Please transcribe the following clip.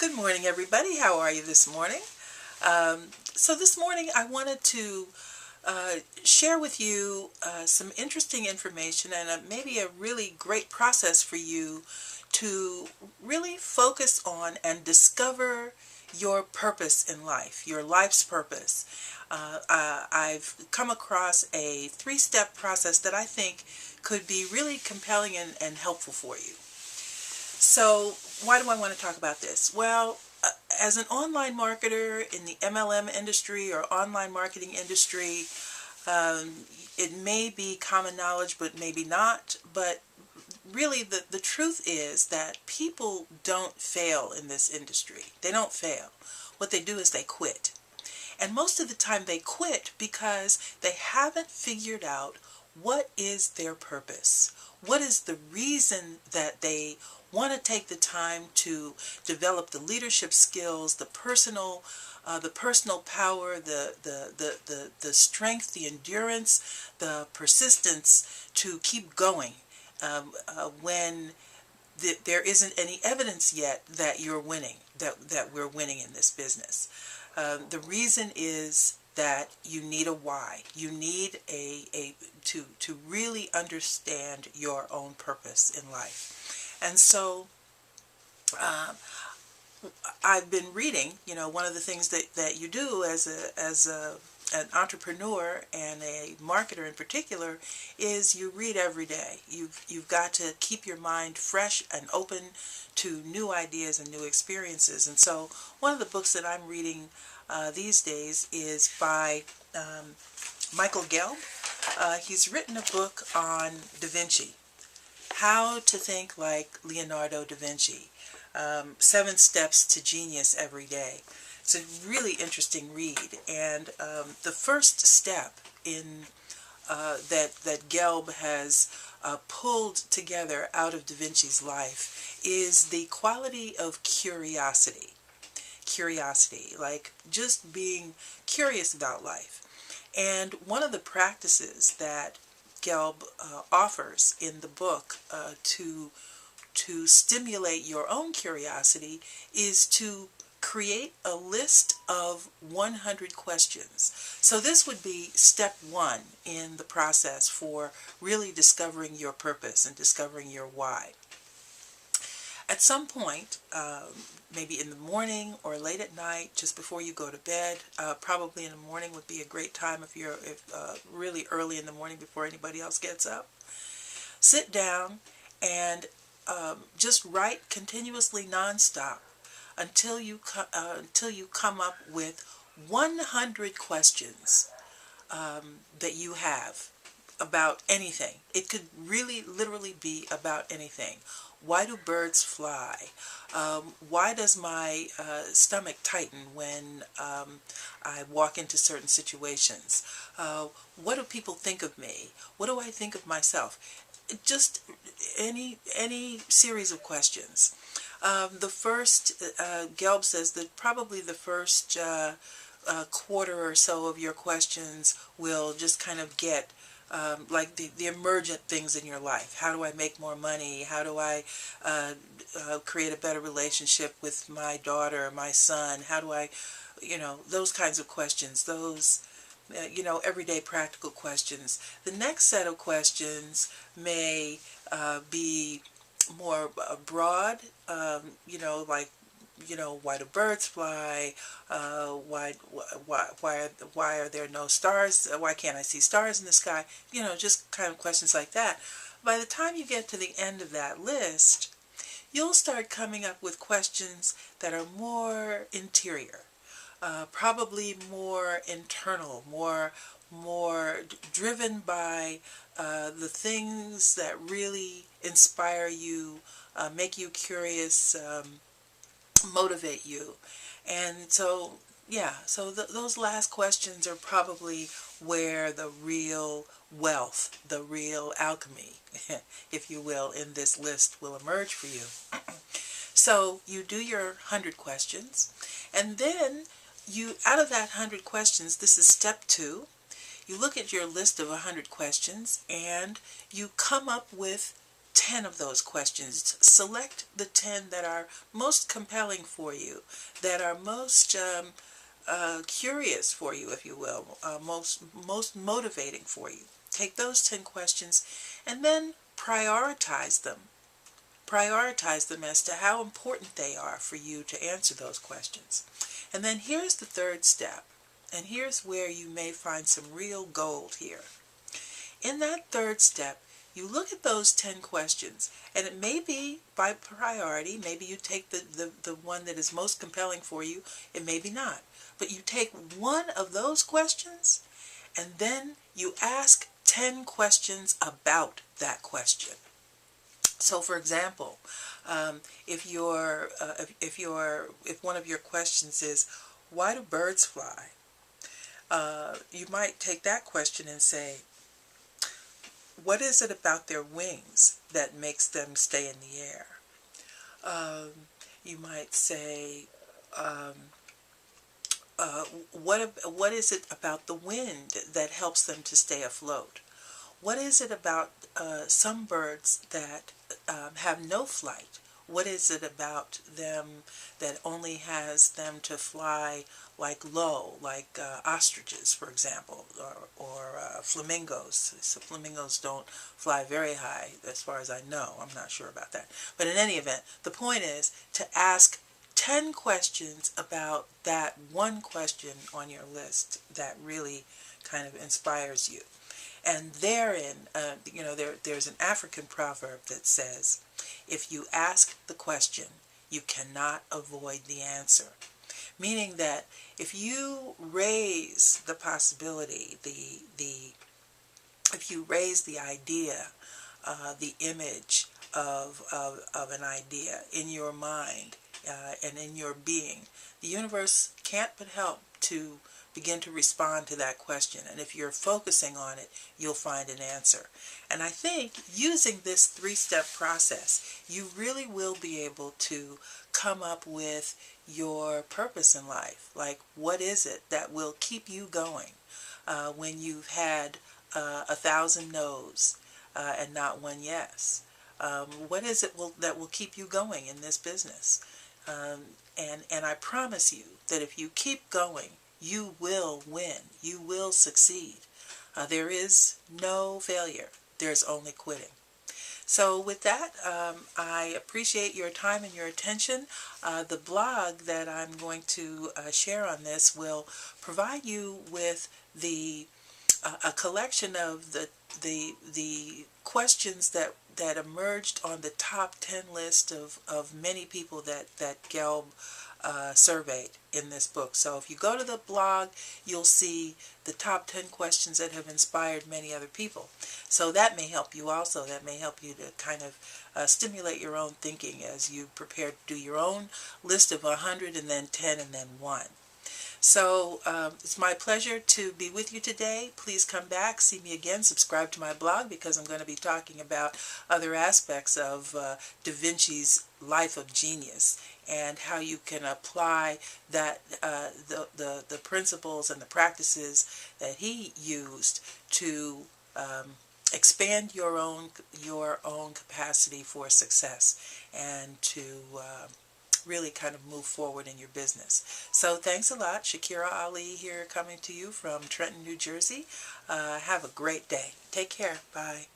Good morning, everybody. How are you this morning? So this morning I wanted to share with you some interesting information and maybe a really great process for you to really focus on and discover your purpose in life, your life's purpose. I've come across a three-step process that I think could be really compelling and helpful for you. So why do I want to talk about this? Well, as an online marketer in the MLM industry or online marketing industry, um, it may be common knowledge, but maybe not. But really, the truth is that people don't fail in this industry. They don't fail. What they do is they quit. And most of the time they quit because they haven't figured out what is their purpose. What is the reason that they want to take the time to develop the leadership skills, the personal power, the strength, the endurance, the persistence to keep going when there isn't any evidence yet that you're winning, that we're winning in this business. The reason is that you need a why. You need to really understand your own purpose in life. And so I've been reading, one of the things that you do as an entrepreneur and a marketer in particular is you read every day. You've got to keep your mind fresh and open to new ideas and new experiences. And so one of the books that I'm reading these days is by Michael Gelb. He's written a book on Da Vinci, How to Think Like Leonardo da Vinci, 7 Steps to Genius Every Day. It's a really interesting read, and the first step in that Gelb has pulled together out of Da Vinci's life is the quality of curiosity. Curiosity, like just being curious about life. And one of the practices that Gelb offers in the book to stimulate your own curiosity is to create a list of 100 questions. So this would be step 1 in the process for really discovering your purpose and discovering your why. At some point, maybe in the morning or late at night, just before you go to bed, probably in the morning would be a great time if really early in the morning before anybody else gets up. Sit down and just write continuously nonstop until you come up with 100 questions that you have about anything. It could really literally be about anything. Why do birds fly? Why does my stomach tighten when I walk into certain situations? What do people think of me? What do I think of myself? Just any series of questions. The first, Gelb says that probably the first quarter or so of your questions will just kind of get like the emergent things in your life. How do I make more money? How do I create a better relationship with my daughter or my son? How do I, those kinds of questions, those, everyday practical questions. The next set of questions may be more broad, like, why do birds fly? Why are there no stars? Why can't I see stars in the sky? Just kind of questions like that. By the time you get to the end of that list, you'll start coming up with questions that are more interior, probably more internal, more driven by the things that really inspire you, make you curious, motivate you. And so those last questions are probably where the real wealth, the real alchemy, if you will, in this list will emerge for you. So you do your 100 questions, and then out of that 100 questions, this is step 2, you look at your list of 100 questions and you come up with 10 of those questions. Select the 10 that are most compelling for you, that are most curious for you, if you will, most motivating for you. Take those 10 questions and then prioritize them. Prioritize them as to how important they are for you to answer those questions. And then here's the third step, and here's where you may find some real gold here. In that third step, you look at those 10 questions, and it may be by priority. Maybe you take the one that is most compelling for you. It may be not. But you take one of those questions, and then you ask 10 questions about that question. So, for example, if one of your questions is, why do birds fly? You might take that question and say, what is it about their wings that makes them stay in the air? You might say, what is it about the wind that helps them to stay afloat? What is it about some birds that have no flight? What is it about them that only has them to fly like low, like ostriches, for example, or flamingos? So flamingos don't fly very high, as far as I know. I'm not sure about that. But in any event, the point is to ask 10 questions about that one question on your list that really kind of inspires you. And therein, there's an African proverb that says, if you ask the question, you cannot avoid the answer. Meaning that if you raise the possibility, if you raise the idea, the image of an idea in your mind and in your being, the universe can't but help to begin to respond to that question. And if you're focusing on it, you'll find an answer. And I think using this 3-step process, you really will be able to come up with your purpose in life. Like, what is it that will keep you going when you've had 1,000 no's and not one yes? What is it that will keep you going in this business? And I promise you that if you keep going, you will win. You will succeed. There is no failure. There's only quitting. So with that, I appreciate your time and your attention. The blog that I'm going to share on this will provide you with a collection of the questions that emerged on the top 10 list of many people that Gelb surveyed in this book. So if you go to the blog, you'll see the top 10 questions that have inspired many other people. So that may help you also. That may help you to kind of stimulate your own thinking as you prepare to do your own list of 100 and then 10 and then 1. So it's my pleasure to be with you today. Please come back, see me again, subscribe to my blog, because I'm going to be talking about other aspects of Da Vinci's life of genius and how you can apply that the principles and the practices that he used to expand your own capacity for success and to really kind of move forward in your business. So thanks a lot. Shakira Ali here, coming to you from Trenton, New Jersey. Have a great day. Take care. Bye.